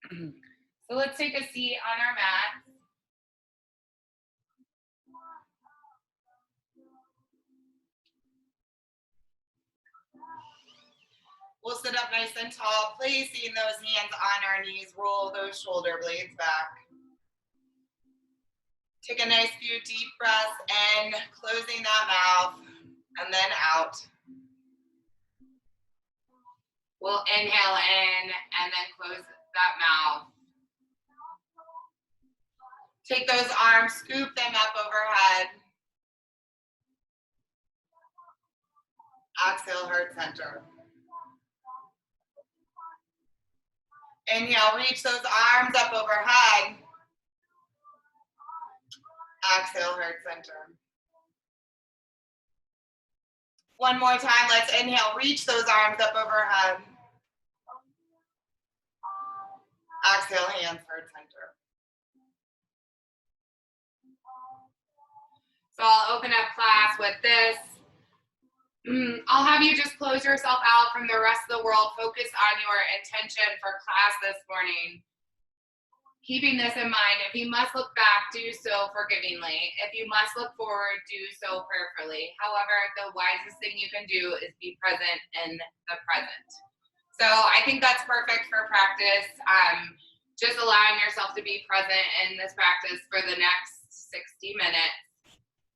So let's take a seat on our mat. We'll sit up nice and tall, placing those hands on our knees. Roll those shoulder blades back. Take a nice few deep breaths in, closing that mouth, and then out. We'll inhale in and then close that mouth. Take those arms, scoop them up overhead. Exhale, heart center. Inhale, reach those arms up overhead. Exhale, heart center. One more time, let's inhale, reach those arms up overhead. Exhale, hands, heart center. So I'll open up class with this. I'll have you just close yourself out from the rest of the world. Focus on your intention for class this morning. Keeping this in mind, if you must look back, do so forgivingly. If you must look forward, do so prayerfully. However, the wisest thing you can do is be present in the present. So I think that's perfect for practice. Just allowing yourself to be present in this practice for the next 60 minutes.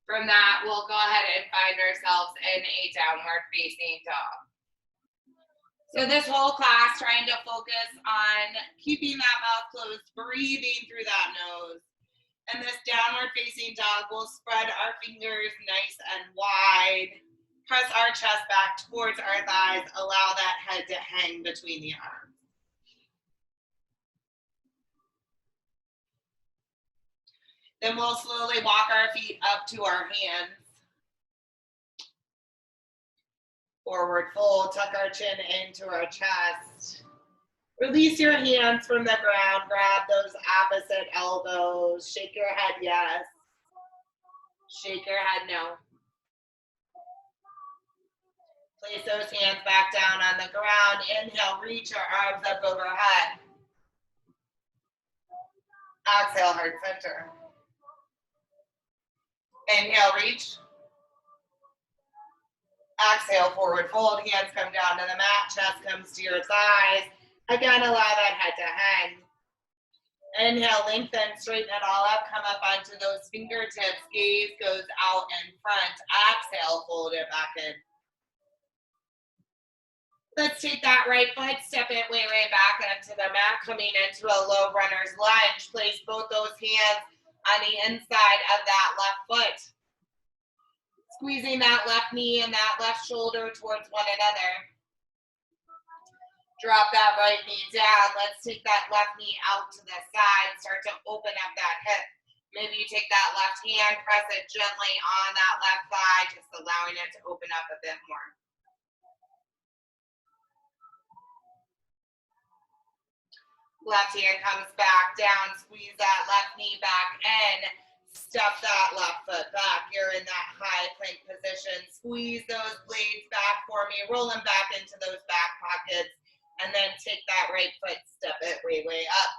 From that, we'll go ahead and find ourselves in a downward facing dog. So this whole class, trying to focus on keeping that mouth closed, breathing through that nose. And this downward facing dog, we'll spread our fingers nice and wide. Press our chest back towards our thighs. Allow that head to hang between the arms. Then we'll slowly walk our feet up to our hands. Forward fold, tuck our chin into our chest. Release your hands from the ground, grab those opposite elbows. Shake your head yes. Shake your head no. Place those hands back down on the ground. Inhale, reach your arms up overhead. Exhale, heart center. Inhale, reach. Exhale, forward fold, hands come down to the mat, chest comes to your thighs. Again, allow that head to hang. Inhale, lengthen, straighten it all up, come up onto those fingertips, gaze goes out in front. Exhale, fold it back in. Let's take that right foot, step it way back onto the mat, coming into a low runner's lunge. Place both those hands on the inside of that left foot. Squeezing that left knee and that left shoulder towards one another. Drop that right knee down. Let's take that left knee out to the side. Start to open up that hip. Maybe you take that left hand, press it gently on that left thigh, just allowing it to open up a bit more. Left hand comes back down, squeeze that left knee back in. Step that left foot back. You're in that high plank position. Squeeze those blades back for me. Roll them back into those back pockets. And then take that right foot, step it way up.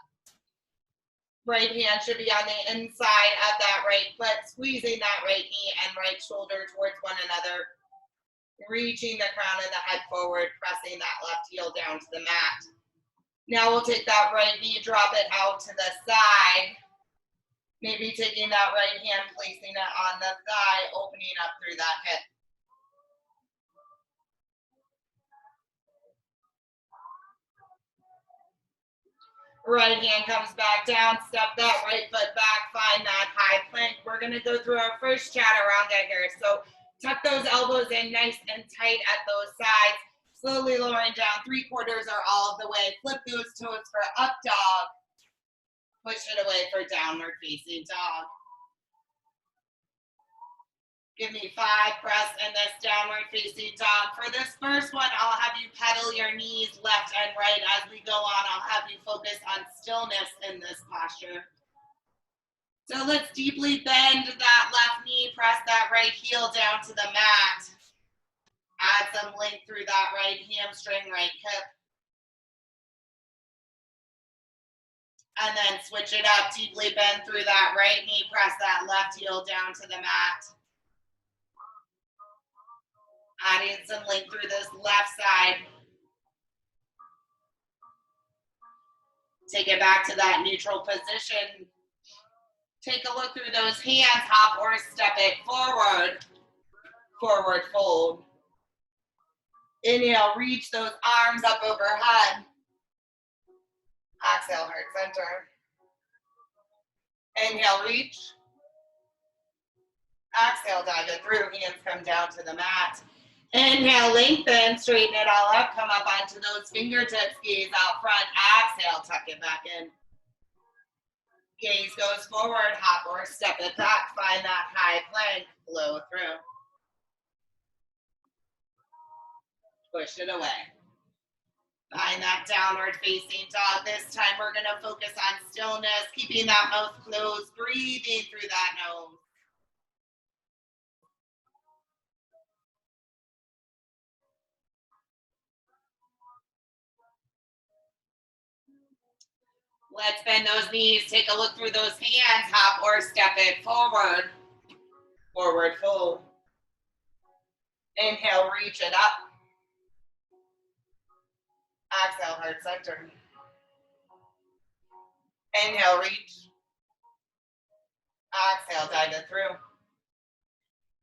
Right hand should be on the inside of that right foot. Squeezing that right knee and right shoulder towards one another. Reaching the crown of the head forward. Pressing that left heel down to the mat. Now we'll take that right knee, drop it out to the side. Maybe taking that right hand, placing it on the thigh, opening up through that hip. Right hand comes back down, step that right foot back, find that high plank. We're gonna go through our first chaturanga here. So tuck those elbows in nice and tight at those sides. Slowly lowering down, 3/4 or all of the way. Flip those toes for up dog. Push it away for downward facing dog. Give me 5 breaths in this downward facing dog. For this first one, I'll have you pedal your knees left and right. As we go on, I'll have you focus on stillness in this posture. So let's deeply bend that left knee, press that right heel down to the mat. Add some length through that right hamstring, right hip. And then switch it up, deeply bend through that right knee, press that left heel down to the mat. Adding some length through this left side. Take it back to that neutral position. Take a look through those hands, hop or step it forward. Forward fold. Inhale, reach those arms up overhead. Exhale, heart center. Inhale, reach. Exhale, dive it through. Hands come down to the mat. Inhale, lengthen, straighten it all up. Come up onto those fingertips, gaze out front. Exhale, tuck it back in. Gaze goes forward, hop or step it back. Find that high plank, flow through. Push it away. Find that downward facing dog. This time we're going to focus on stillness, keeping that mouth closed, breathing through that nose. Let's bend those knees. Take a look through those hands. Hop or step it forward. Forward fold. Inhale, reach it up. Exhale, heart center. Inhale, reach. Exhale, dive it through.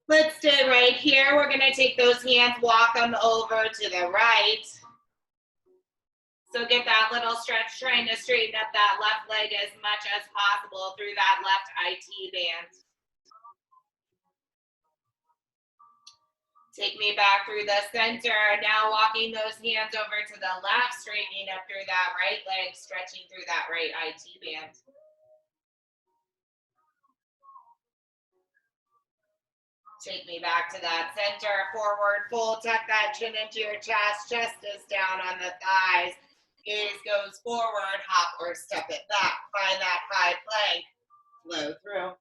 Let's stay right here. We're going to take those hands, walk them over to the right. So get that little stretch, trying to straighten up that left leg as much as possible through that left IT band. Take me back through the center. Now walking those hands over to the left, straightening up through that right leg, stretching through that right IT band. Take me back to that center, forward fold, tuck that chin into your chest is down on the thighs. Gaze goes forward, hop or step it back. Find that high plank, flow through.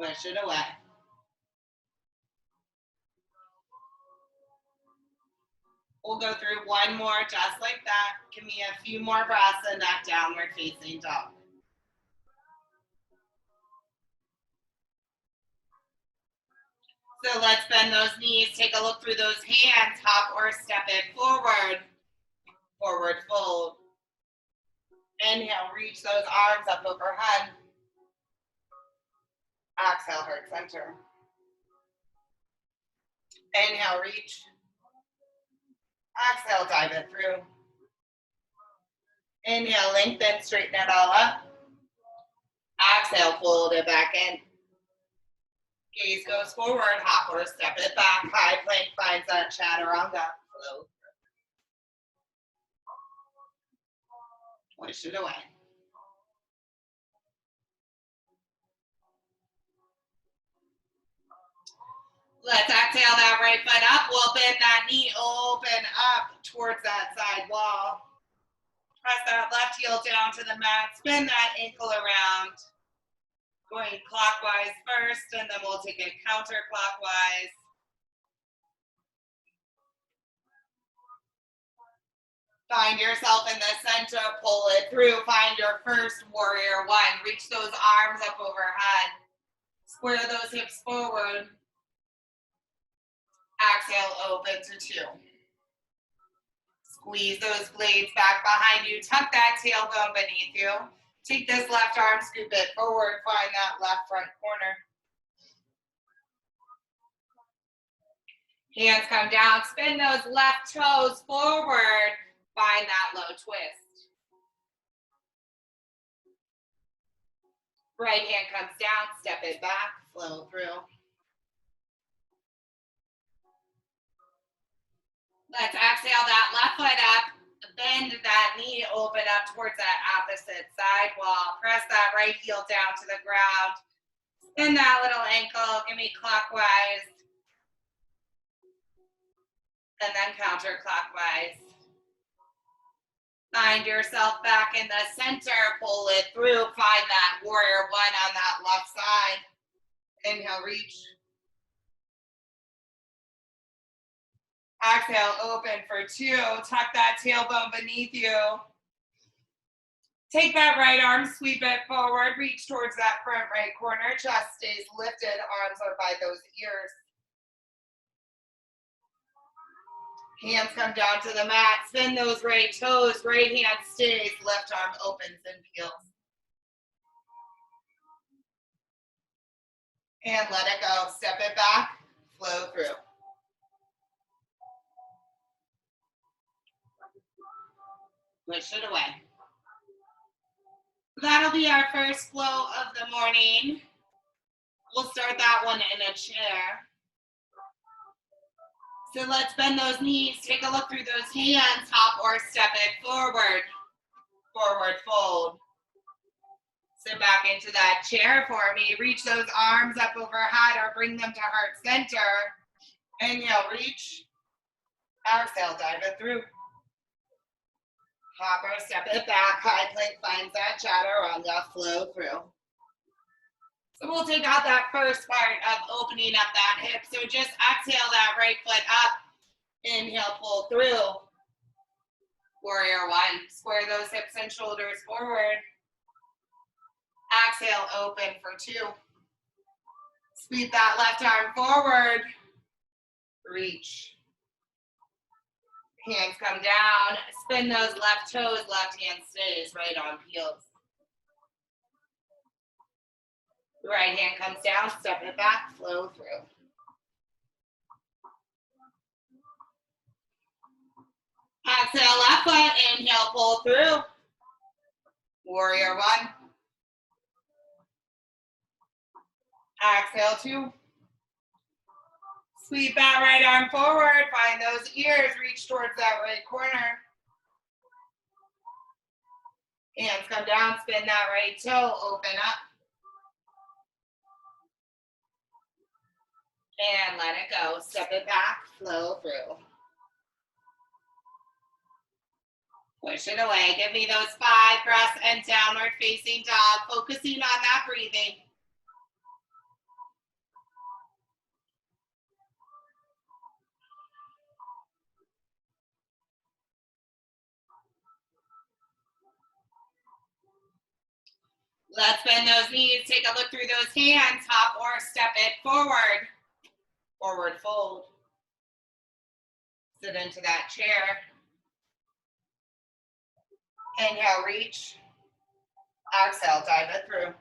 Push it away. We'll go through one more just like that. Give me a few more breaths in that downward facing dog. So let's bend those knees, take a look through those hands, hop or step it forward. Forward fold. Inhale, reach those arms up overhead. Exhale, heart center. Inhale, reach. Exhale, dive it through. Inhale, lengthen, straighten it all up. Exhale, fold it back in. Gaze goes forward, hop or step it back. High plank finds that chaturanga. Flow. Push it away. Let's exhale that right foot up. We'll bend that knee open up towards that side wall. Press that left heel down to the mat. Spin that ankle around. Going clockwise first, and then we'll take it counterclockwise. Find yourself in the center, pull it through. Find your first warrior one. Reach those arms up overhead. Square those hips forward. Exhale, open to two. Squeeze those blades back behind you. Tuck that tailbone beneath you. Take this left arm, scoop it forward. Find that left front corner. Hands come down. Spin those left toes forward. Find that low twist. Right hand comes down. Step it back. Flow through. Let's exhale that left foot up. Bend that knee, open up towards that opposite side wall. Press that right heel down to the ground. Spin that little ankle. Give me clockwise. And then counterclockwise. Find yourself back in the center. Pull it through. Find that warrior one on that left side. Inhale, reach. Exhale, open for two. Tuck that tailbone beneath you. Take that right arm, sweep it forward, reach towards that front right corner, chest stays lifted, arms are by those ears. Hands come down to the mat, spin those right toes, right hand stays, left arm opens and peels. And let it go, step it back, flow through. Push it away. That'll be our first flow of the morning. We'll start that one in a chair. So let's bend those knees, take a look through those hands, hop or step it forward, forward fold. Sit back into that chair for me, reach those arms up overhead or bring them to heart center. Inhale, reach. Exhale, dive it through. Hop or step it back, high plank finds that chaturanga, flow through. So we'll take out that first part of opening up that hip. So just exhale that right foot up. Inhale, pull through. Warrior one. Square those hips and shoulders forward. Exhale, open for two. Sweep that left arm forward. Reach. Hands come down. Spin those left toes. Left hand stays. Right arm peels. Right hand comes down. Step it back. Flow through. Exhale, left foot. Inhale, pull through. Warrior one. Exhale, two. Sweep that right arm forward. Find those ears. Reach towards that right corner. Hands come down. Spin that right toe. Open up. And let it go. Step it back. Flow through. Push it away. Give me those 5 breaths and downward facing dog. Focusing on that breathing. Let's bend those knees. Take a look through those hands. Hop or step it forward. Forward fold. Sit into that chair. Inhale, reach. Exhale, dive it through.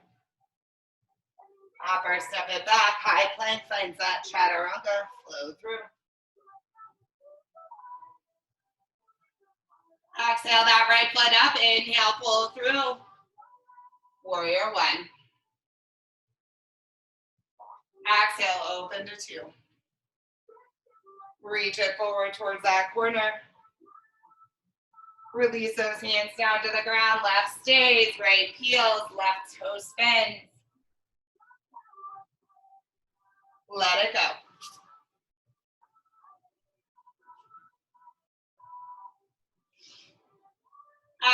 Hop or step it back. High plank finds that chaturanga. Flow through. Exhale that right foot up. Inhale, pull through. Warrior one. Exhale, open to two. Reach it forward towards that corner. Release those hands down to the ground. Left stays, right peels, left toe spins. Let it go.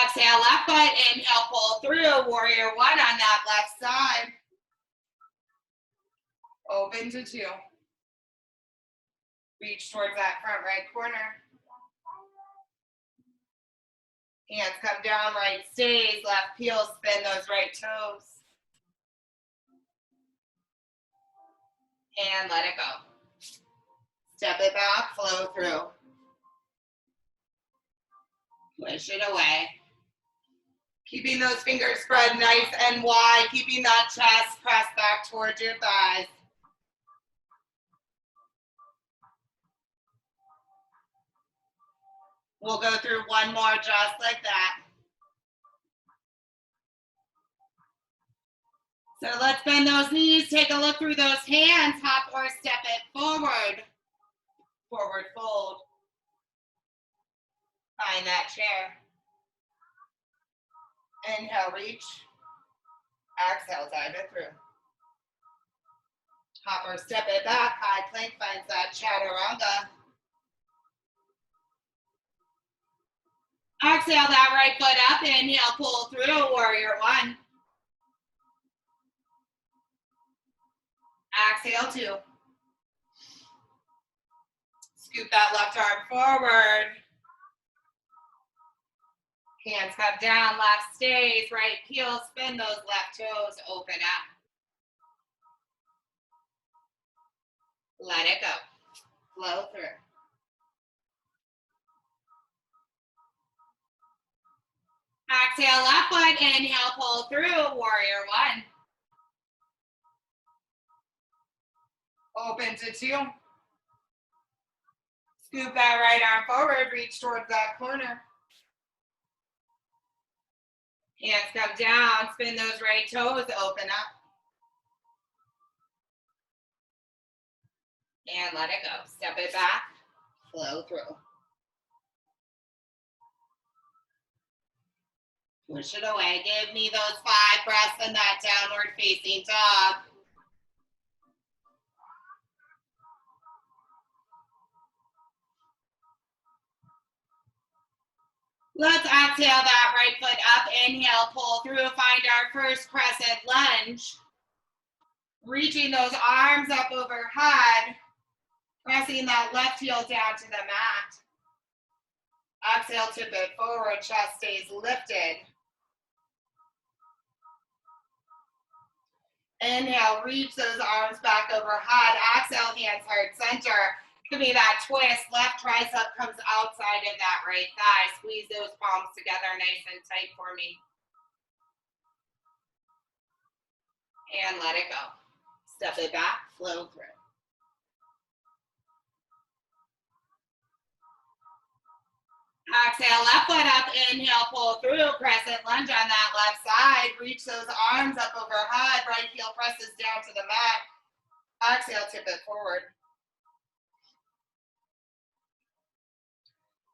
Exhale, left foot. Inhale, pull through. Warrior one on that left side. Open to two. Reach towards that front right corner. Hands come down, right stays, left peels, spin those right toes. And let it go. Step it back, flow through. Push it away. Keeping those fingers spread nice and wide, keeping that chest pressed back towards your thighs. We'll go through one more just like that. So let's bend those knees, take a look through those hands, hop or step it forward. Forward fold. Find that chair. Inhale, reach. Exhale, dive it through. Hop or step it back, high plank finds that chaturanga. Exhale that right foot up, inhale, pull through, warrior one. Exhale, two. Scoop that left arm forward. Hands come down, left stays, right heel, spin those left toes, open up. Let it go. Flow through. Exhale, left foot, inhale, pull through, warrior one. Open to two. Scoop that right arm forward, reach towards that corner. Hands come down, spin those right toes, open up. And let it go. Step it back, flow through. Push it away. Give me those 5 breaths in that downward facing dog. Let's exhale that right foot up. Inhale, pull through. Find our first crescent lunge. Reaching those arms up overhead. Pressing that left heel down to the mat. Exhale, tip it forward. Chest stays lifted. Inhale, reach those arms back overhead. Exhale, hands heart center. Give me that twist. Left tricep comes outside of that right thigh. Squeeze those palms together nice and tight for me. And let it go. Step it back, flow through. Exhale, left foot up, inhale, pull through, crescent lunge on that left side. Reach those arms up overhead, right heel presses down to the mat. Exhale, tip it forward.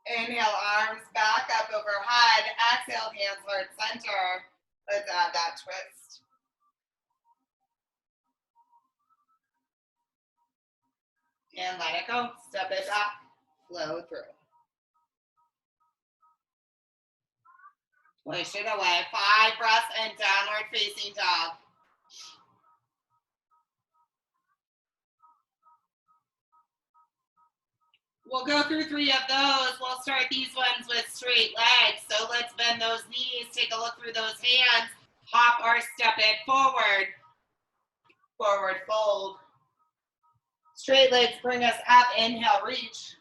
Inhale, arms back up overhead. Exhale, hands heart center. Let's add that twist. And let it go. Step it back, flow through. Push it away. 5 breaths in downward facing dog. We'll go through 3 of those. We'll start these ones with straight legs. So let's bend those knees. Take a look through those hands. Hop or step it forward. Forward fold. Straight legs bring us up. Inhale, reach.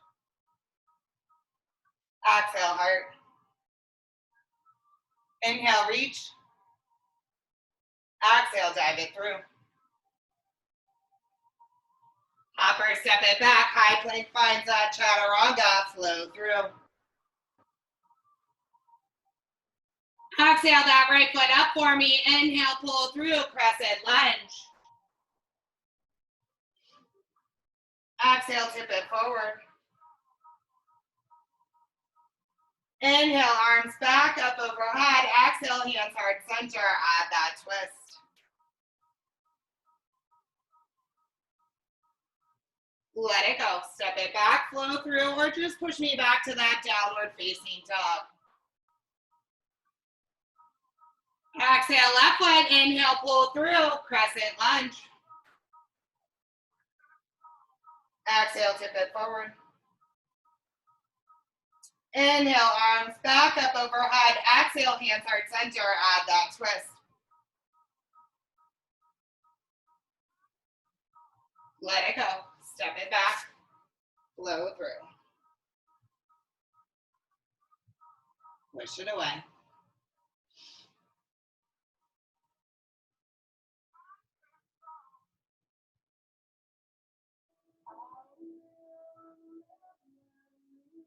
Exhale, heart. Inhale, reach. Exhale, dive it through. Hop or step it back. High plank finds that chaturanga. Flow through. Exhale that right foot up for me. Inhale, pull through, crescent lunge. Exhale, tip it forward. Inhale, arms back up overhead. Exhale, hands heart center. Add that twist. Let it go. Step it back, flow through, or just push me back to that downward facing dog. Exhale, left foot. Inhale, pull through, crescent lunge. Exhale, tip it forward. Inhale, arms back up overhead. Exhale, hands heart center. Add that twist. Let it go. Step it back. Flow through. Push it away.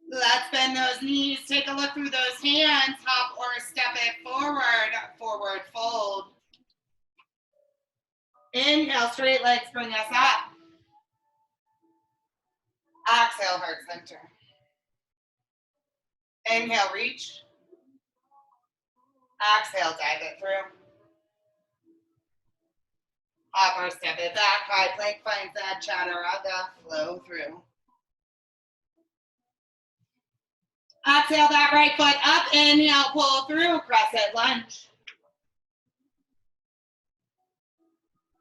Let's bend those knees. Take a look through those hands. Hop or step it forward. Forward fold. Inhale, straight legs bring us up. Exhale, heart center. Inhale, reach. Exhale, dive it through. Hop or step it back. High plank finds that chaturanga. Flow through. Exhale that right foot up. Inhale, pull through, crescent lunge.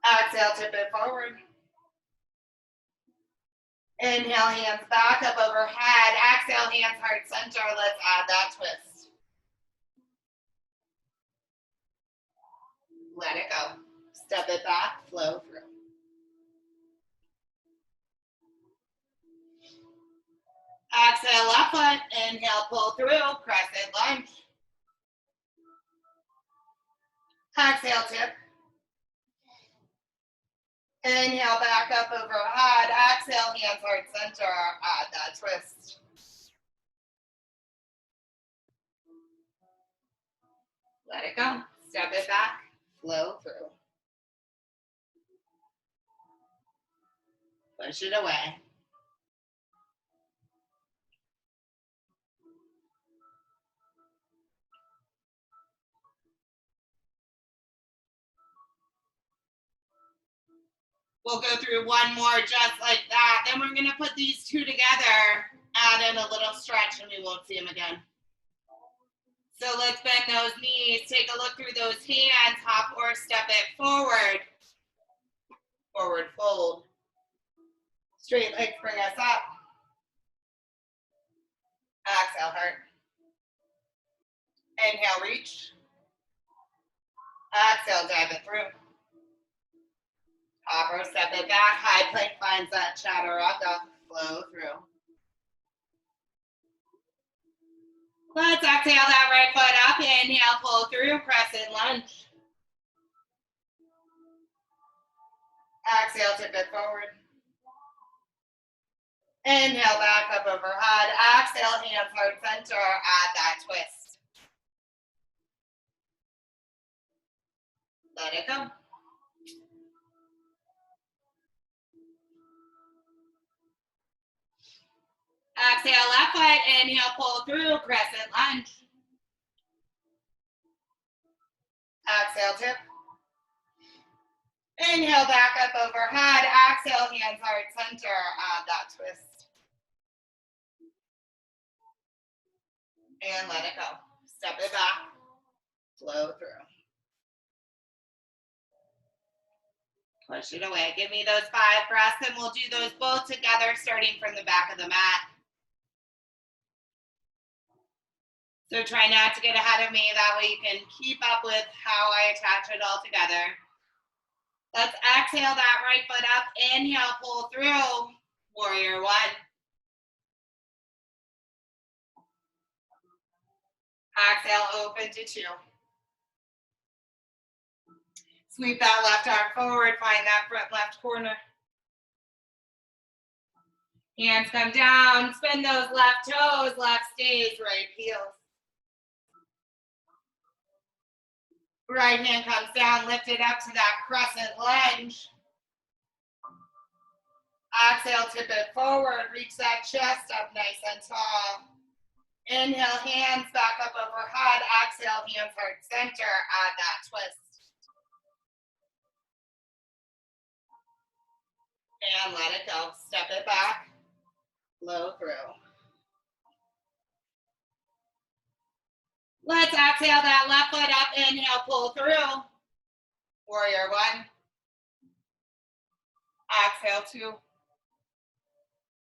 Exhale, tip it forward. Inhale, hands back up overhead. Exhale, hands heart center. Let's add that twist. Let it go. Step it back, flow through. Exhale, left foot. Inhale, pull through, crescent lunge. Exhale, tip. Inhale, back up overhead. Exhale, hands heart center. Add that twist. Let it go. Step it back, flow through. Push it away. We'll go through one more just like that. Then we're going to put these two together, add in a little stretch, and we won't see them again. So let's bend those knees. Take a look through those hands. Hop or step it forward. Forward fold. Straight legs bring us up. Exhale, heart. Inhale, reach. Exhale, dive it through. Hop or step it back. High plank finds that chaturanga. Flow through. Let's exhale that right foot up. Inhale, pull through, crescent lunge. Exhale, tip it forward. Inhale, back up overhead. Exhale, hands heart center. Add that twist. Let it go. Exhale, left foot. Inhale, pull through, crescent lunge. Exhale, tip. Inhale, back up overhead. Exhale, hands heart center. Add that twist. And let it go. Step it back. Flow through. Push it away. Give me those 5 breaths, and we'll do those both together, starting from the back of the mat. So try not to get ahead of me. That way you can keep up with how I attach it all together. Let's exhale that right foot up. Inhale, pull through. Warrior one. Exhale, open to 2. Sweep that left arm forward. Find that front left corner. Hands come down. Spin those left toes. Left stays, right heels. Right hand comes down, lift it up to that crescent lunge. Exhale, tip it forward, reach that chest up nice and tall. Inhale, hands back up overhead. Exhale, hands heart center. Add that twist. And let it go. Step it back. Flow through. Let's exhale that left foot up. Inhale, pull through. Warrior one. Exhale, 2.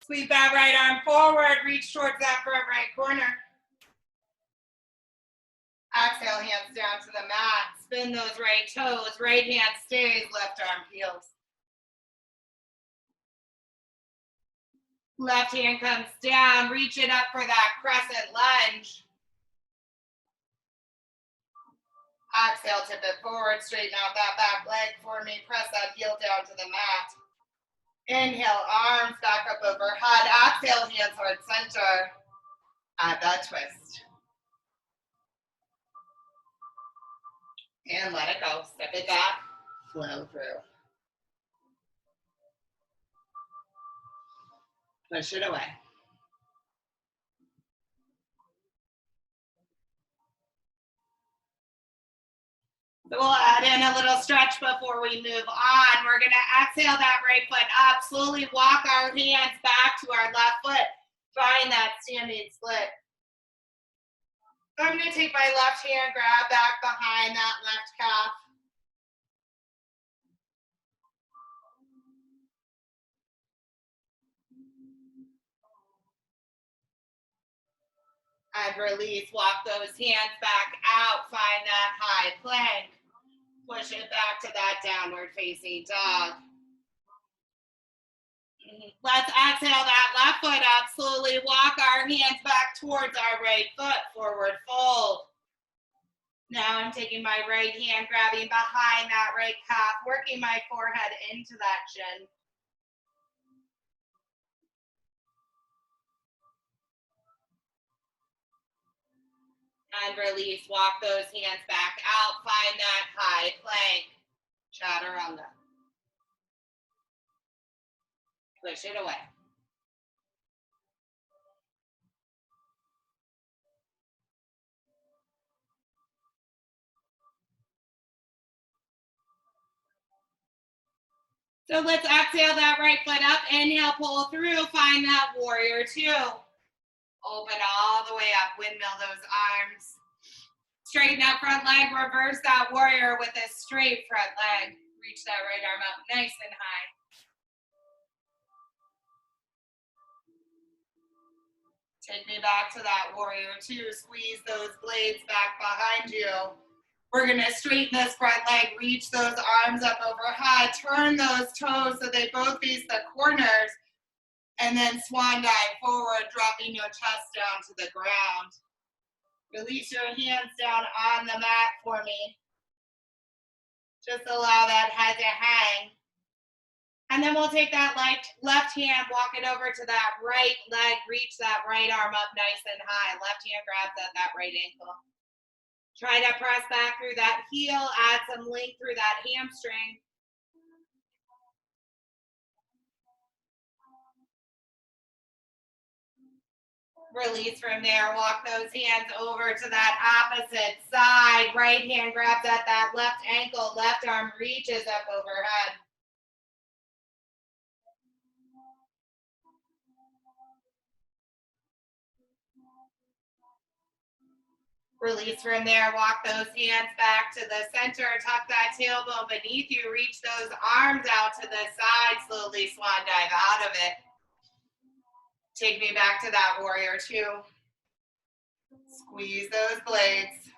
Sweep that right arm forward. Reach towards that front right corner. Exhale, hands down to the mat. Spin those right toes. Right hand stays, left arm peels. Left hand comes down. Reach it up for that crescent lunge. Exhale, tip it forward. Straighten out that back leg for me. Press that heel down to the mat. Inhale, arms back up overhead. Exhale, hands heart center. Add that twist. And let it go. Step it back. Flow through. Push it away. So we'll add in a little stretch before we move on. We're going to exhale that right foot up. Slowly walk our hands back to our left foot. Find that standing split. So I'm going to take my left hand, grab back behind that left calf. And release. Walk those hands back out. Find that high plank. Push it back to that downward facing dog. Let's exhale that left foot up. Slowly walk our hands back towards our right foot. Forward fold. Now I'm taking my right hand, grabbing behind that right calf, working my forehead into that chin. And release, walk those hands back out. Find that high plank. Chaturanga. Push it away. So let's exhale that right foot up. Inhale, pull through. Find that warrior two. Open all the way up. Windmill those arms. Straighten that front leg. Reverse that warrior with a straight front leg. Reach that right arm up nice and high. Take me back to that warrior two. Squeeze those blades back behind you. We're gonna straighten this front leg, reach those arms up overhead, turn those toes so they both face the corners, and then swan dive forward, dropping your chest down to the ground. Release your hands down on the mat for me. Just allow that head to hang. And then we'll take that left hand, walk it over to that right leg, reach that right arm up nice and high. Left hand grabs at that right ankle. Try to press back through that heel, add some length through that hamstring. Release from there, walk those hands over to that opposite side. Right hand grabs at that left ankle, left arm reaches up overhead. Release from there, walk those hands back to the center, tuck that tailbone beneath you, reach those arms out to the side, slowly swan dive out of it. Take me back to that warrior two. Squeeze those blades.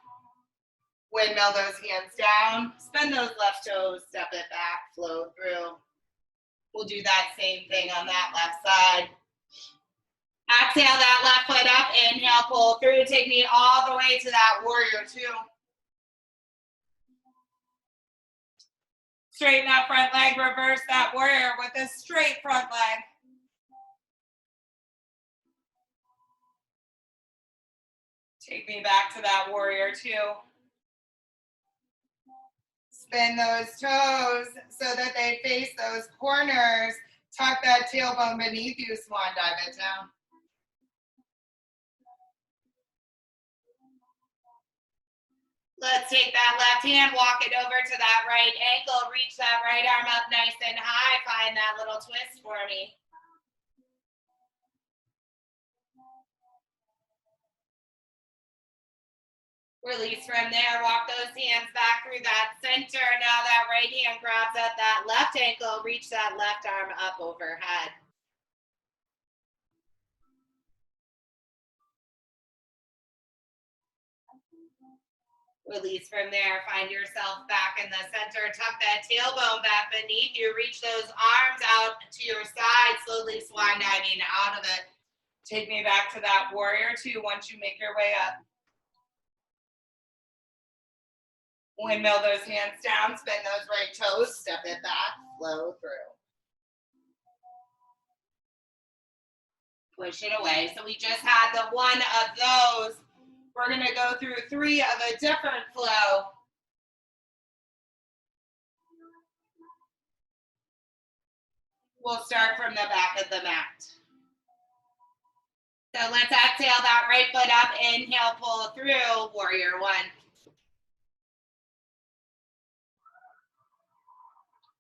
Windmill those hands down. Spin those left toes, step it back, flow through. We'll do that same thing on that left side. Exhale that left foot up. Inhale, pull through. Take me all the way to that warrior two. Straighten that front leg. Reverse that warrior with a straight front leg. Take me back to that warrior two. Spin those toes so that they face those corners. Tuck that tailbone beneath you. Swan dive it down. Let's take that left hand, walk it over to that right ankle, reach that right arm up nice and high. Find that little twist for me. Release from there, walk those hands back through that center. Now that right hand grabs at that left ankle, reach that left arm up overhead. Release from there, find yourself back in the center, tuck that tailbone back beneath you, reach those arms out to your side, slowly swan diving out of it. Take me back to that warrior two once you make your way up. Windmill those hands down, spin those right toes, step it back, flow through. Push it away. So we just had the one of those. We're gonna go through three of a different flow. We'll start from the back of the mat. So let's exhale that right foot up, inhale, pull through, warrior one.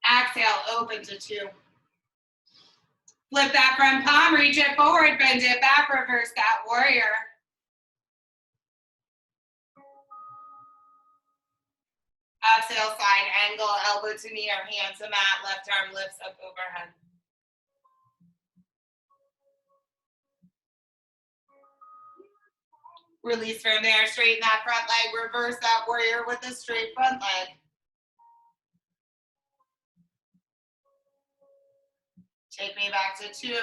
Exhale, open to two. Flip that front palm, reach it forward, bend it back, reverse that warrior. Exhale, side angle, elbow to knee or hand to mat, left arm lifts up overhead. Release from there, straighten that front leg, reverse that warrior with a straight front leg. Take me back to 2.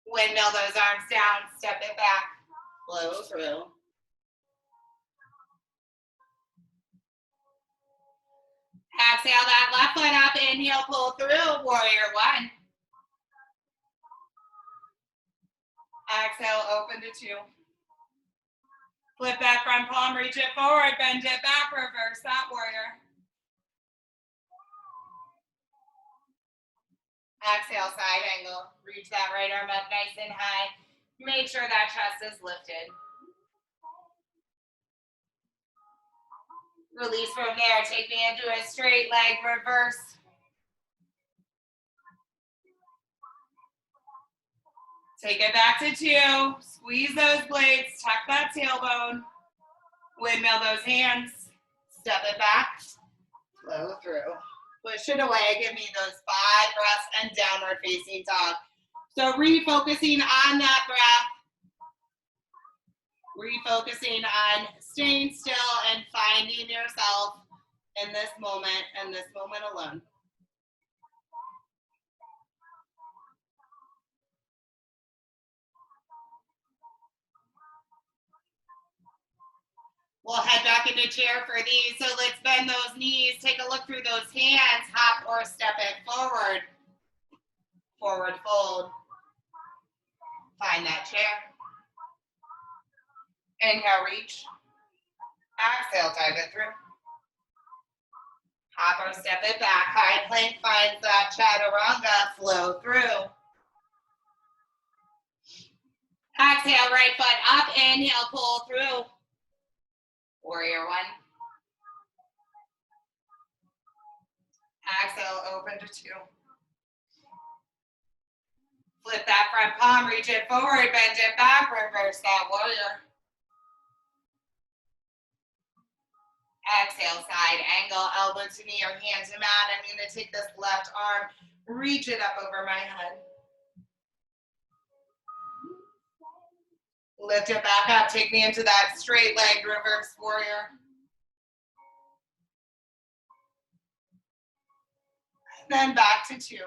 Windmill those arms down, step it back, flow through. Exhale that left foot up, inhale, pull through, warrior 1. Exhale, open to 2. Flip that front palm, reach it forward, bend it back, reverse that warrior. Exhale, side angle. Reach that right arm up nice and high. Make sure that chest is lifted. Release from there. Take me into a straight leg reverse. Take it back to 2. Squeeze those blades. Tuck that tailbone. Windmill those hands. Step it back. Flow through. Push it away. Give me those 5 breaths and downward facing dog. So refocusing on that breath. Refocusing on staying still and finding yourself in this moment and this moment alone. We'll head back into chair for these. So let's bend those knees. Take a look through those hands. Hop or step it forward. Forward fold. Find that chair. Inhale, reach. Exhale, dive it through. Hop or step it back. High plank finds that chaturanga. Flow through. Exhale, right foot up. Inhale, pull through. Warrior 1. Exhale, open to 2. Flip that front palm, reach it forward, bend it back, reverse that warrior. Exhale, side angle, elbow to knee or hand to mat. I'm going to take this left arm, reach it up over my head. Lift it back up, take me into that straight leg, reverse warrior. And then back to 2.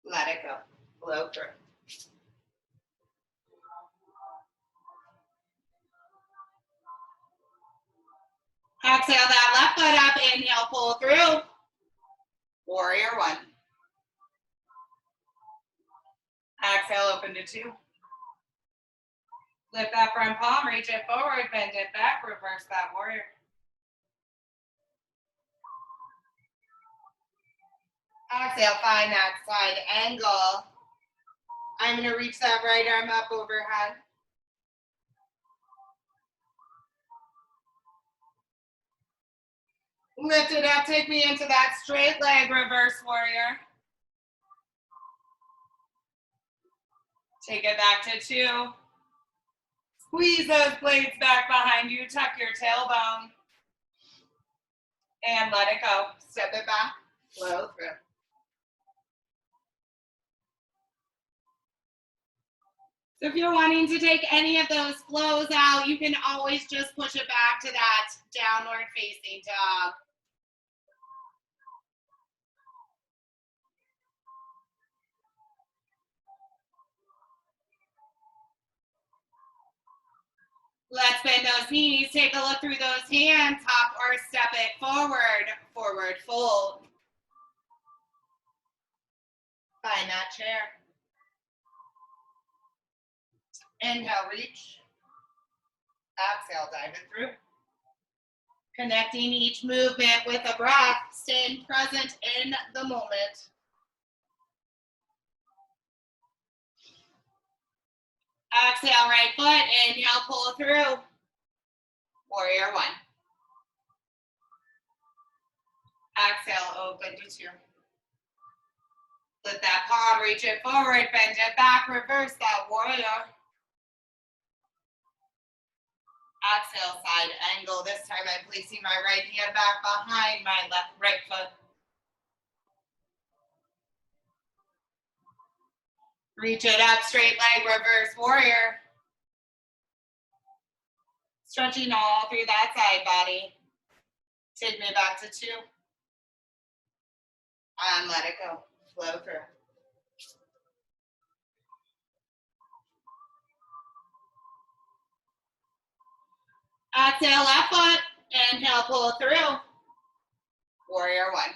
Let it go, flow through. Exhale that left foot up, inhale, pull through. Warrior 1. Exhale, open to 2. Lift that front palm, reach it forward, bend it back, reverse that warrior. Exhale, find that side angle. I'm going to reach that right arm up overhead. Lift it up, take me into that straight leg, reverse warrior. Take it back to 2. Squeeze those blades back behind you, tuck your tailbone. And let it go. Step it back, flow through. So if you're wanting to take any of those flows out, you can always just push it back to that downward facing dog. Let's bend those knees, take a look through those hands, hop or step it forward, forward fold. Find that chair. Inhale, reach. Exhale, dive it through. Connecting each movement with a breath, staying present in the moment. Exhale, right foot, inhale, pull through. Warrior 1. Exhale, open to 2. Flip that palm, reach it forward, bend it back, reverse that warrior. Exhale, side angle. This time I'm placing my right hand back behind my right foot. Reach it up, straight leg, reverse warrior. Stretching all through that side body. Take me back to 2. And let it go. Flow through. Exhale, left foot. Inhale, pull through. Warrior one.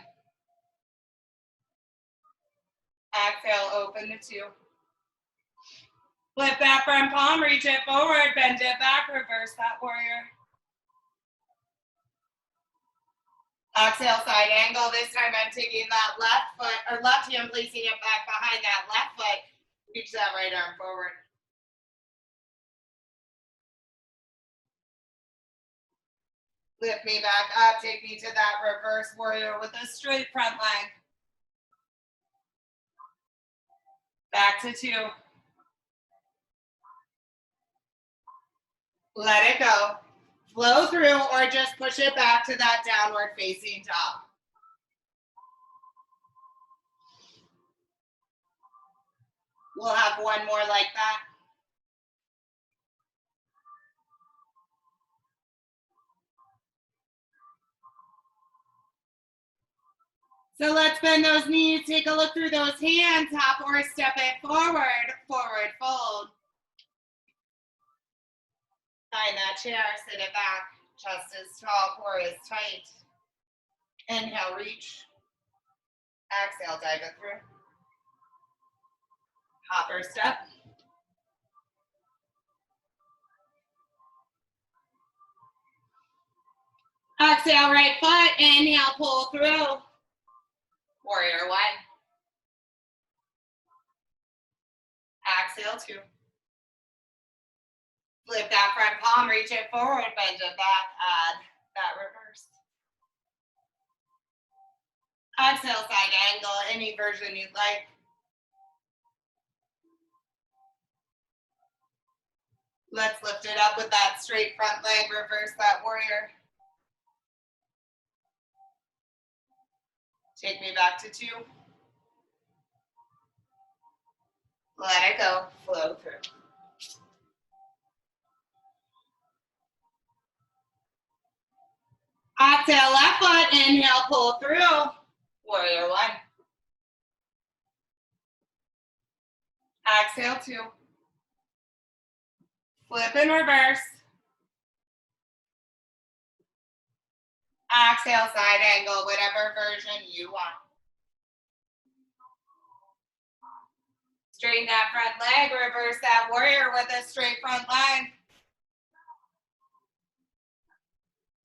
Exhale, open to two. Flip that front palm, reach it forward, bend it back, reverse that warrior. Exhale, side angle. This time I'm taking that left foot, or left hand, placing it back behind that left foot. Reach that right arm forward. Lift me back up, take me to that reverse warrior with a straight front leg. Back to two. Let it go. Flow through or just push it back to that downward facing dog. We'll have one more like that. So let's bend those knees, take a look through those hands, hop or step it forward, forward fold. Find that chair, sit it back, chest is tall, core is tight. Inhale, reach. Exhale, dive it through. Hop or step. Exhale, right foot, inhale, pull through. Warrior one. Exhale, two. Flip that front palm, reach it forward, bend it back, add that reverse. Exhale, side angle, any version you'd like. Let's lift it up with that straight front leg, reverse that warrior. Take me back to two. Let it go, flow through. Exhale, left foot, inhale, pull through. Warrior one. Exhale, two. Flip and reverse. Exhale, side angle, whatever version you want. Straighten that front leg, reverse that warrior with a straight front leg.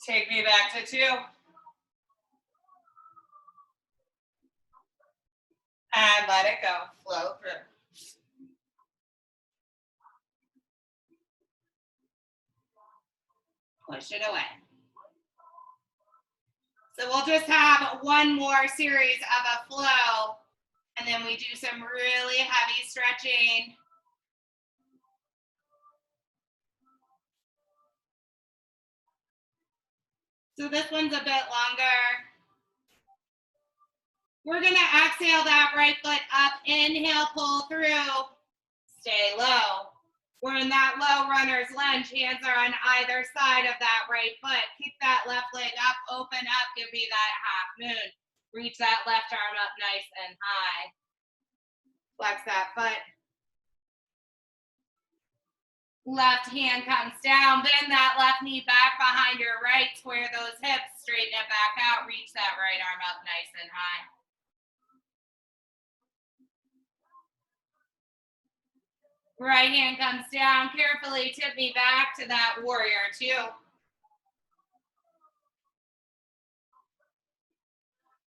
Take me back to two. And let it go, flow through. Push it away. So we'll just have one more series of a flow, and then we do some really heavy stretching. So this one's a bit longer. We're gonna exhale that right foot up, inhale, pull through, stay low. We're in that low runner's lunge, hands are on either side of that right foot. Keep that left leg up, open up, give me that half moon. Reach that left arm up nice and high. Flex that foot. Left hand comes down, bend that left knee back behind your right, square those hips, straighten it back out, reach that right arm up nice and high. Right hand comes down, carefully tip me back to that warrior two.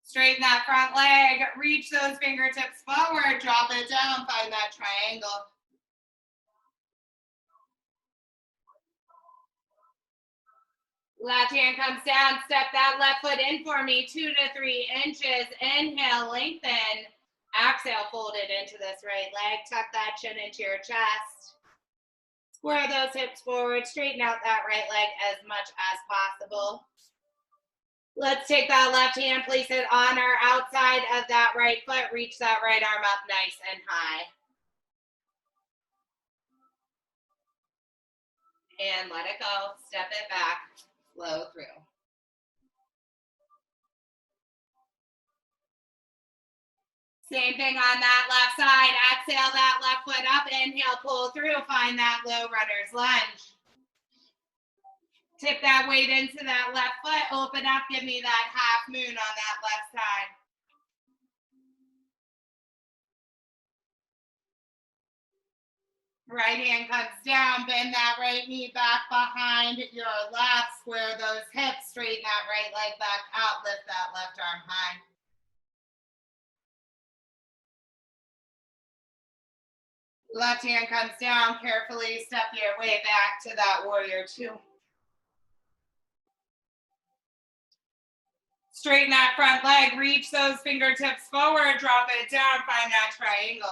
Straighten that front leg, reach those fingertips forward, drop it down, find that triangle. Left hand comes down, step that left foot in for me, 2 to 3 inches. Inhale, lengthen. Exhale, fold it into this right leg. Tuck that chin into your chest. Square those hips forward, straighten out that right leg as much as possible. Let's take that left hand, place it on our outside of that right foot. Reach that right arm up nice and high. And let it go, step it back, flow through. Same thing on that left side. Exhale that left foot up. Inhale, pull through. Find that low runner's lunge. Tip that weight into that left foot. Open up. Give me that half moon on that left side. Right hand comes down. Bend that right knee back behind your left. Square those hips. Straighten that right leg back out. Lift that left arm high. Left hand comes down. Carefully step your way back to that warrior two. Straighten that front leg. Reach those fingertips forward. Drop it down. Find that triangle.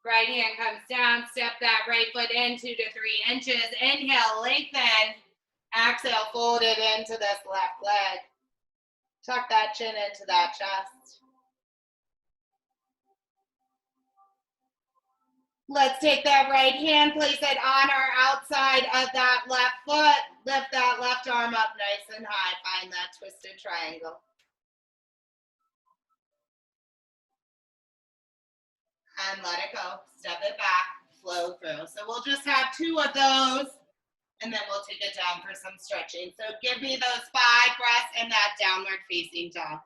Right hand comes down. Step that right foot in 2 to 3 inches. Inhale, lengthen. Exhale, fold it into this left leg. Tuck that chin into that chest. Let's take that right hand, place it on our outside of that left foot. Lift that left arm up nice and high. Find that twisted triangle. And let it go. Step it back, flow through. So we'll just have 2 of those, and then we'll take it down for some stretching. So give me those 5 breaths in that downward facing dog.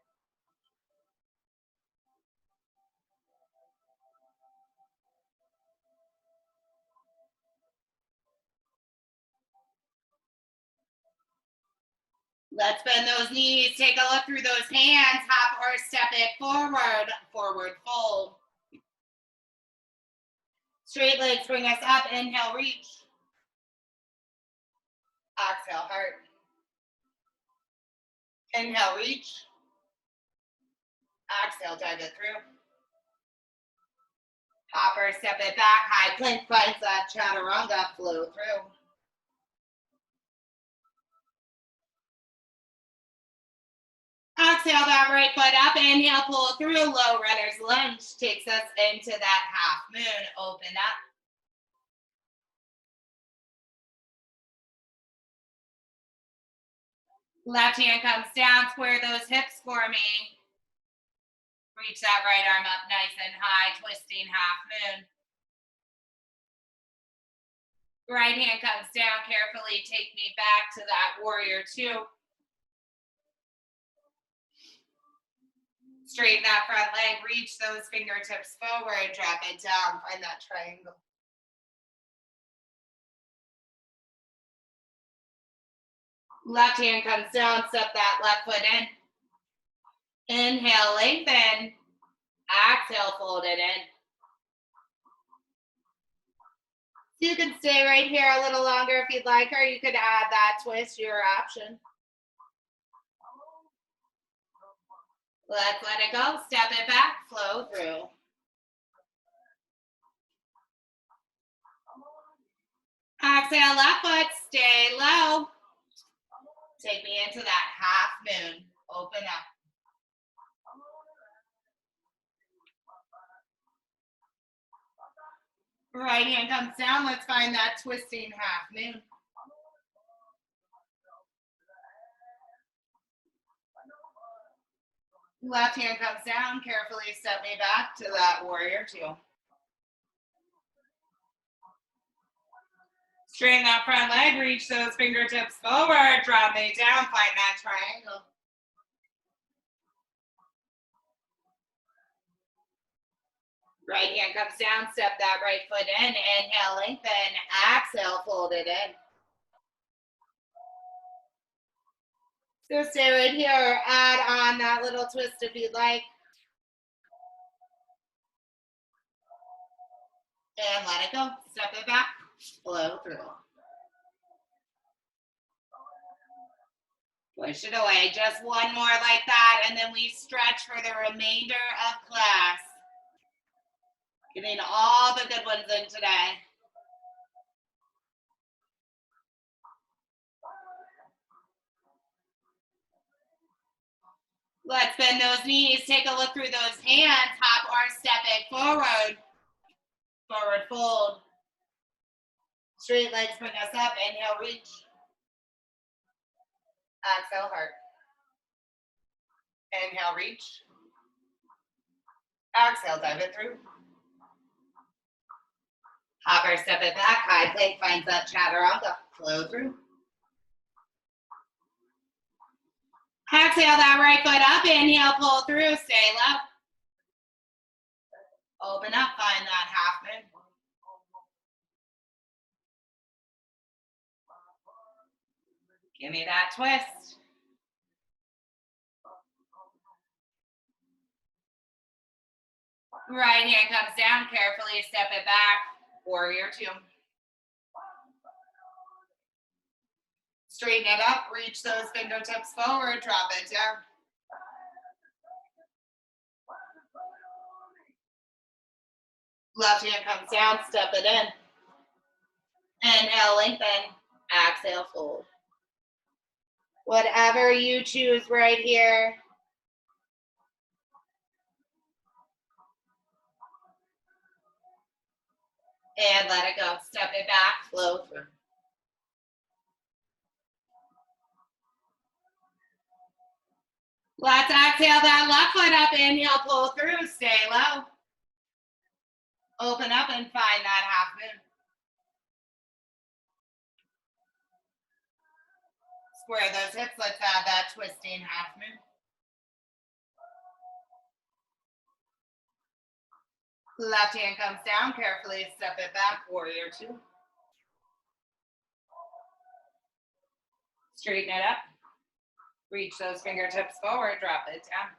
Let's bend those knees. Take a look through those hands. Hop or step it forward. Forward fold. Straight legs bring us up. Inhale, reach. Exhale, heart. Inhale, reach. Exhale, dive it through. Hop or step it back. High plank finds that chaturanga. Flow through. Exhale that right foot up. Inhale, pull through. Low runner's lunge takes us into that half moon. Open up. Left hand comes down. Square those hips for me. Reach that right arm up nice and high. Twisting half moon. Right hand comes down. Carefully take me back to that warrior two. Straighten that front leg, reach those fingertips forward, drop it down, find that triangle. Left hand comes down, step that left foot in. Inhale, lengthen. Exhale, fold it in. You can stay right here a little longer if you'd like, or you could add that twist, your option. Let's let it go. Step it back, flow through. Exhale, left foot, stay low. Take me into that half moon. Open up. Right hand comes down. Let's find that twisting half moon. Left hand comes down. Carefully step me back to that warrior two. Straighten that front leg. Reach those fingertips forward. Drop me down. Find that triangle. Right hand comes down. Step that right foot in. Inhale, lengthen. Exhale, fold it in. So stay right here. Add on that little twist if you'd like. And let it go. Step it back. Flow through. Push it away. Just one more like that, and then we stretch for the remainder of class. Getting all the good ones in today. Let's bend those knees. Take a look through those hands. Hop or step it forward. Forward fold. Straight legs bring us up. Inhale, reach. Exhale, heart. Inhale, reach. Exhale, dive it through. Hopper, step it back. High plank finds that chaturanga. Flow through. Exhale that right foot up. Inhale, pull through. Stay low. Open up. Find that half moon. Give me that twist. Right hand comes down. Carefully step it back. Warrior two. Straighten it up. Reach those fingertips forward. Drop it down. Left hand comes down. Step it in. Inhale, lengthen. Exhale, fold. Whatever you choose right here. And let it go. Step it back. Flow through. Let's exhale that left foot up. Inhale, pull through. Stay low. Open up and find that half moon. Square those hips. Let's add that twisting half moon. Left hand comes down. Carefully step it back. Warrior two. Straighten it up. Reach those fingertips forward. Drop it down.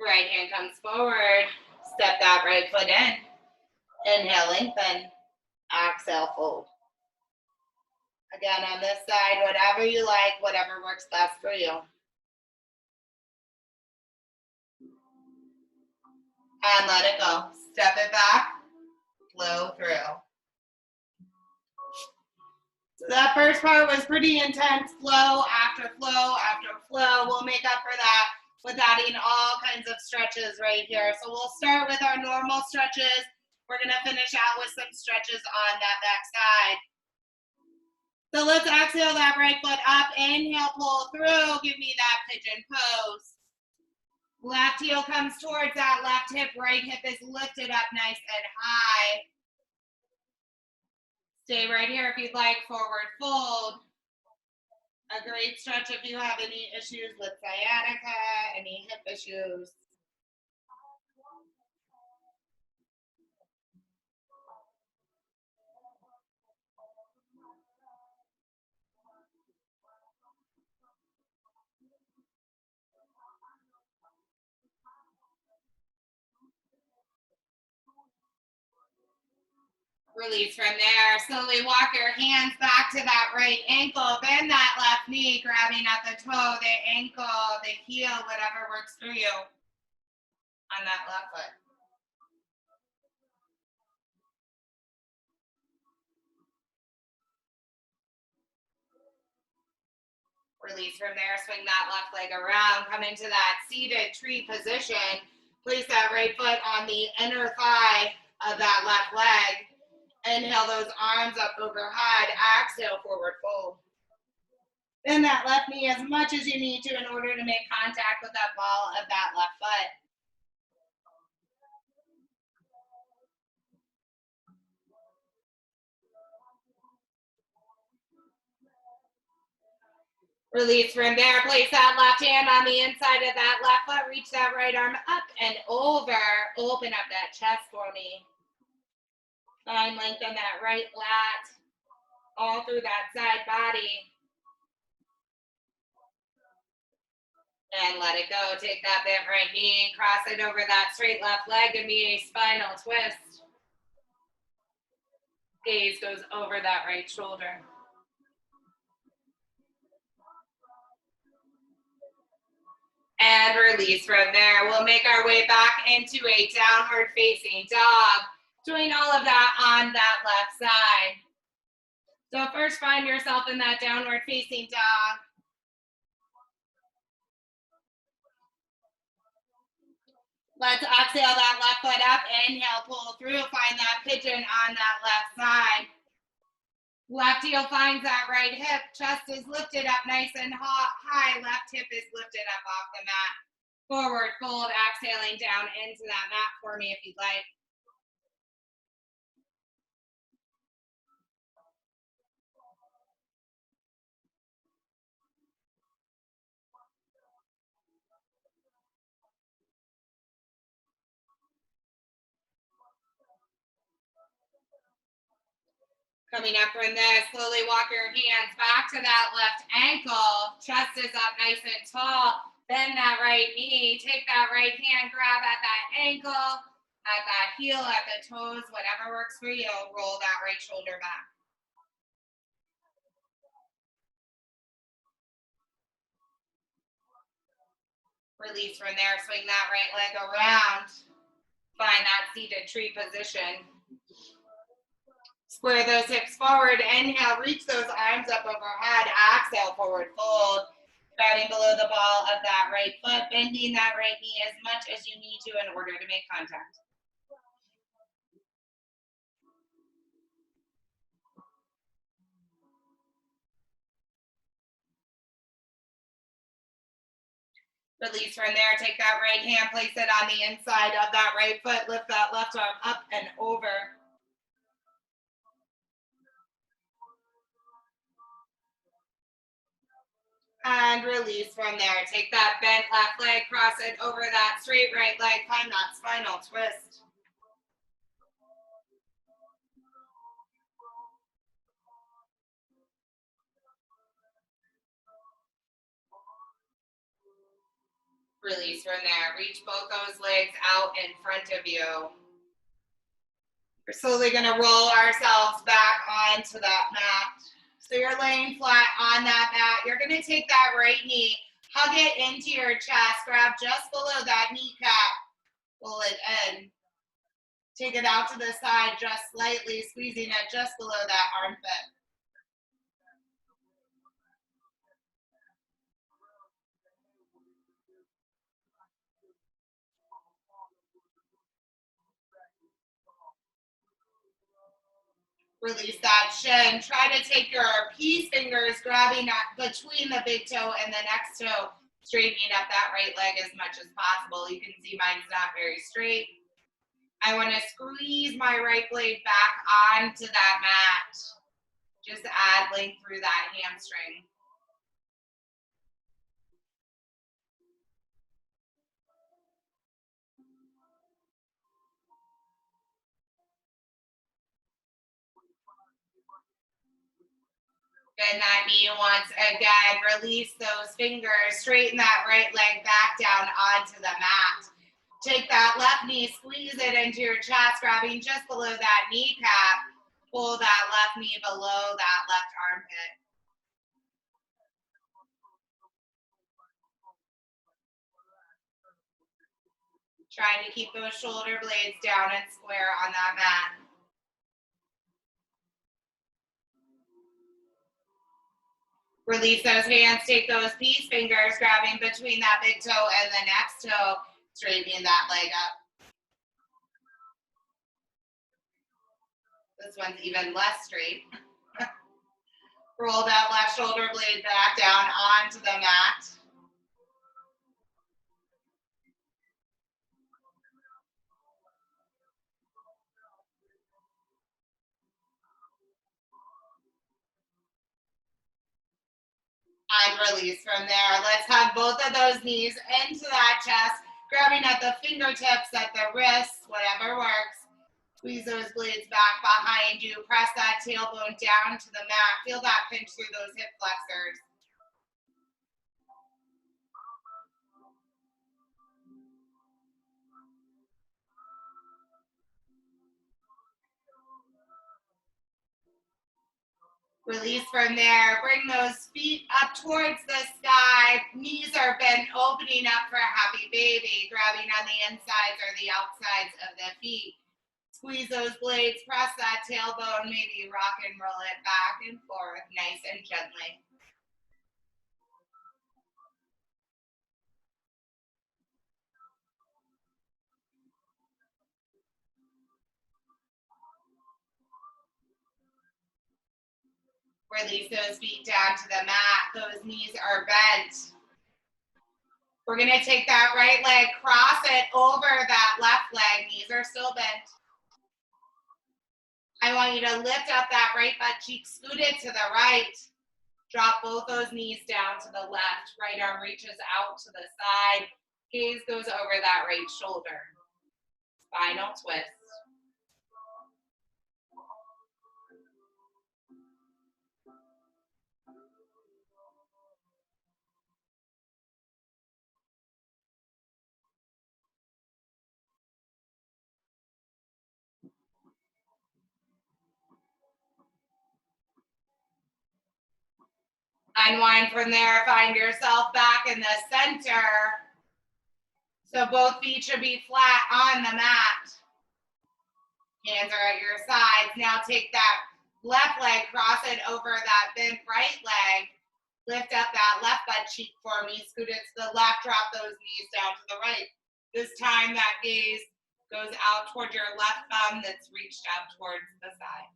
Right hand comes forward. Step that right foot in. Inhale, lengthen. Exhale, fold. Again, on this side, whatever you like, whatever works best for you. And let it go. Step it back. Flow through. So that first part was pretty intense. Flow after flow after flow. We'll make up for that with adding all kinds of stretches right here. So we'll start with our normal stretches. We're going to finish out with some stretches on that back side. So let's exhale that right foot up. Inhale, pull through. Give me that pigeon pose. Left heel comes towards that left hip. Right hip is lifted up nice and high. Stay right here if you'd like. Forward fold. A great stretch if you have any issues with sciatica, any hip issues. Release from there. Slowly walk your hands back to that right ankle. Bend that left knee, grabbing at the toe, the ankle, the heel, whatever works for you on that left foot. Release from there. Swing that left leg around. Come into that seated tree position. Place that right foot on the inner thigh of that left leg. Inhale those arms up overhead. Exhale, forward fold. Bend that left knee as much as you need to in order to make contact with that ball of that left foot. Release from there. Place that left hand on the inside of that left foot. Reach that right arm up and over. Open up that chest for me. Find length in that right lat. All through that side body. And let it go. Take that bent right knee. Cross it over that straight left leg. Give me a spinal twist. Gaze goes over that right shoulder. And release from there. We'll make our way back into a downward facing dog. Doing all of that on that left side. So first find yourself in that downward facing dog. Let's exhale that left foot up. Inhale, pull through. Find that pigeon on that left side. Left heel finds that right hip. Chest is lifted up nice and high. Left hip is lifted up off the mat. Forward fold, exhaling down into that mat for me if you'd like. Coming up from there, slowly walk your hands back to that left ankle. Chest is up nice and tall. Bend that right knee. Take that right hand, grab at that ankle, at that heel, at the toes, whatever works for you. Roll that right shoulder back. Release from there. Swing that right leg around. Find that seated tree position. Square those hips forward. Inhale, reach those arms up overhead. Exhale, forward fold. Grabbing below the ball of that right foot, bending that right knee as much as you need to in order to make contact. Release from there. Take that right hand, place it on the inside of that right foot. Lift that left arm up and over. And release from there. Take that bent left leg, cross it over that straight right leg. Find that spinal twist. Release from there. Reach both those legs out in front of you. We're slowly going to roll ourselves back onto that mat. So you're laying flat on that mat. You're going to take that right knee, hug it into your chest, grab just below that kneecap, pull it in. Take it out to the side just slightly, squeezing it just below that armpit. Release that shin. Try to take your peace fingers, grabbing between the big toe and the next toe, straightening up that right leg as much as possible. You can see mine's not very straight. I want to squeeze my right blade back onto that mat. Just add length through that hamstring. Bend that knee once again. Release those fingers. Straighten that right leg back down onto the mat. Take that left knee, squeeze it into your chest, grabbing just below that kneecap. Pull that left knee below that left armpit. Trying to keep those shoulder blades down and square on that mat. Release those hands, take those peace fingers, grabbing between that big toe and the next toe, straightening that leg up. This one's even less straight. Roll that left shoulder blade back down onto the mat. And release from there. Let's have both of those knees into that chest, grabbing at the fingertips, at the wrists, whatever works. Squeeze those blades back behind you. Press that tailbone down to the mat. Feel that pinch through those hip flexors. Release from there. Bring those feet up towards the sky. Knees are bent, opening up for a happy baby. Grabbing on the insides or the outsides of the feet. Squeeze those blades, press that tailbone, maybe rock and roll it back and forth nice and gently. Release those feet down to the mat. Those knees are bent. We're going to take that right leg, cross it over that left leg. Knees are still bent. I want you to lift up that right butt cheek, scoot it to the right. Drop both those knees down to the left. Right arm reaches out to the side. Gaze goes over that right shoulder. Spinal twist. Unwind from there. Find yourself back in the center. So both feet should be flat on the mat. Hands are at your sides. Now take that left leg, cross it over that bent right leg. Lift up that left butt cheek for me. Scoot it to the left. Drop those knees down to the right. This time that gaze goes out toward your left thumb that's reached out towards the side.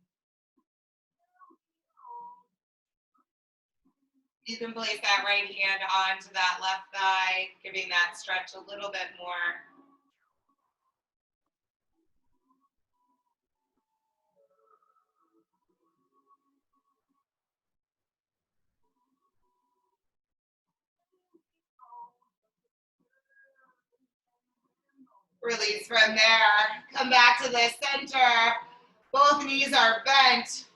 You can place that right hand onto that left thigh, giving that stretch a little bit more. Release from there. Come back to the center. Both knees are bent.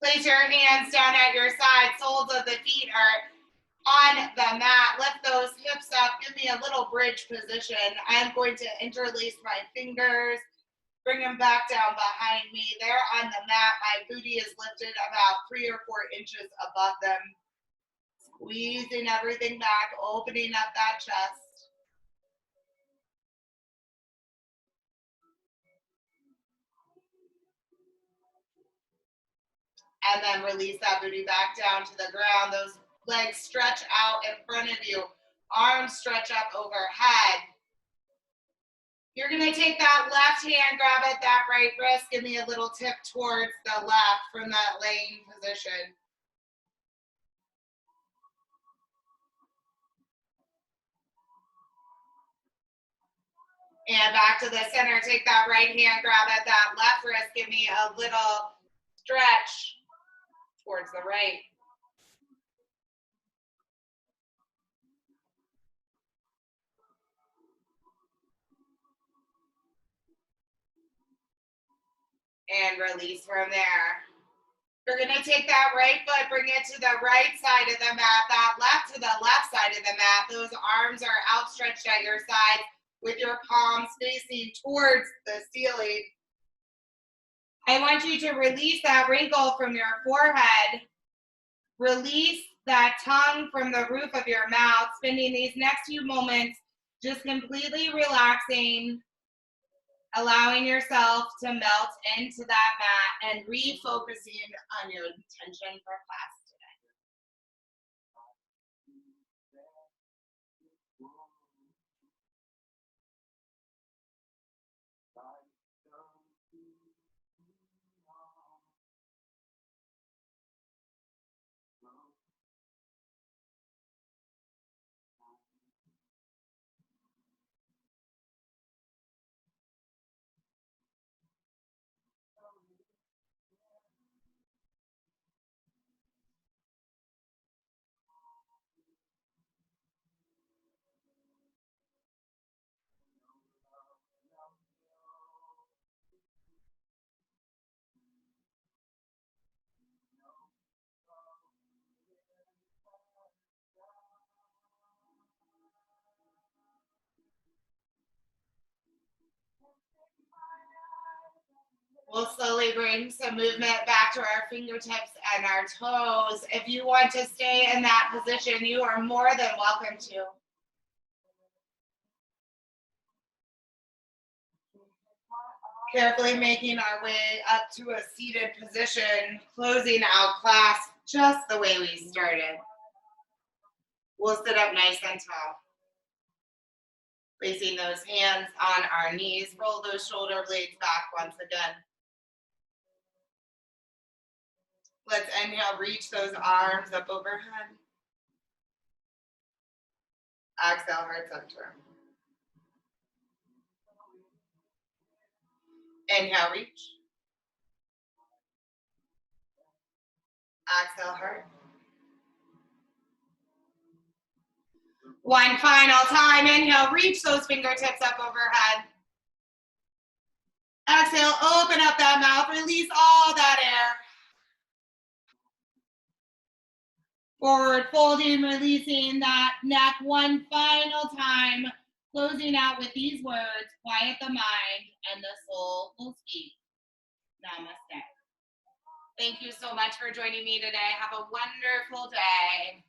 Place your hands down at your side. Soles of the feet are on the mat. Lift those hips up. Give me a little bridge position. I'm going to interlace my fingers. Bring them back down behind me. They're on the mat. My booty is lifted about 3 or 4 inches above them. Squeezing everything back, opening up that chest. And then release that booty back down to the ground. Those legs stretch out in front of you. Arms stretch up overhead. You're going to take that left hand, grab at that right wrist. Give me a little tip towards the left from that laying position. And back to the center. Take that right hand, grab at that left wrist. Give me a little stretch towards the right. And release from there. You're going to take that right foot, bring it to the right side of the mat, that left to the left side of the mat. Those arms are outstretched at your side with your palms facing towards the ceiling. I want you to release that wrinkle from your forehead. Release that tongue from the roof of your mouth, spending these next few moments just completely relaxing, allowing yourself to melt into that mat and refocusing on your intention for class today. We'll slowly bring some movement back to our fingertips and our toes. If you want to stay in that position, you are more than welcome to. Carefully making our way up to a seated position, closing out class just the way we started. We'll sit up nice and tall. Placing those hands on our knees, roll those shoulder blades back once again. Let's inhale, reach those arms up overhead. Exhale, heart center. Inhale, reach. Exhale, heart. One final time. Inhale, reach those fingertips up overhead. Exhale, open up that mouth, release all that air. Forward folding, releasing that neck one final time. Closing out with these words, quiet the mind and the soul will speak. Namaste. Thank you so much for joining me today. Have a wonderful day.